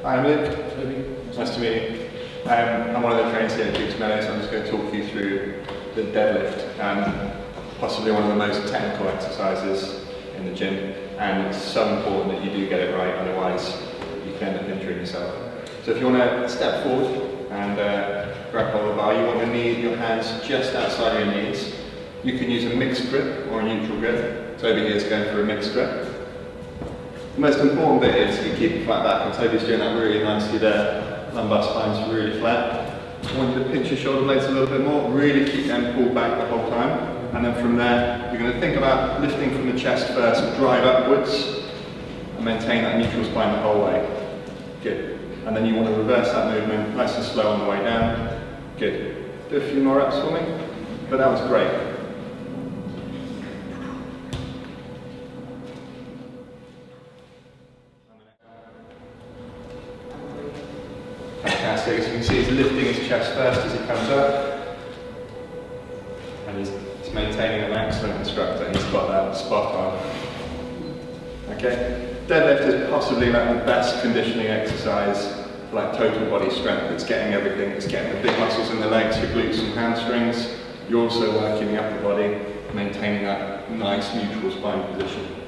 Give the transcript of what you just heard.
Hi, I'm Luke. Nice to meet you. I'm one of the trainers here at Duke's Meadows. I'm just going to talk you through the deadlift, possibly one of the most technical exercises in the gym, and it's so important that you do get it right, otherwise you can end up injuring yourself. So if you want to step forward and grab hold of the bar, you want your hands just outside your knees. You can use a mixed grip or a neutral grip. Toby here is going for a mixed grip. The most important bit is you keep it flat back, and Toby's doing that really nicely there. Lumbar spine's really flat. I want you to pinch your shoulder blades a little bit more, really keep them pulled back the whole time. And then from there, you're going to think about lifting from the chest first, drive upwards, and maintain that neutral spine the whole way. Good. And then you want to reverse that movement, nice and slow on the way down. Good. Do a few more reps for me. But that was great. Fantastic. As you can see, he's lifting his chest first as he comes up. And he's maintaining an excellent instructor. He's got that spot on. Okay. Deadlift is possibly like the best conditioning exercise for like total body strength. It's getting everything. It's getting the big muscles in the legs, your glutes and hamstrings. You're also working the upper body, maintaining that nice neutral spine position.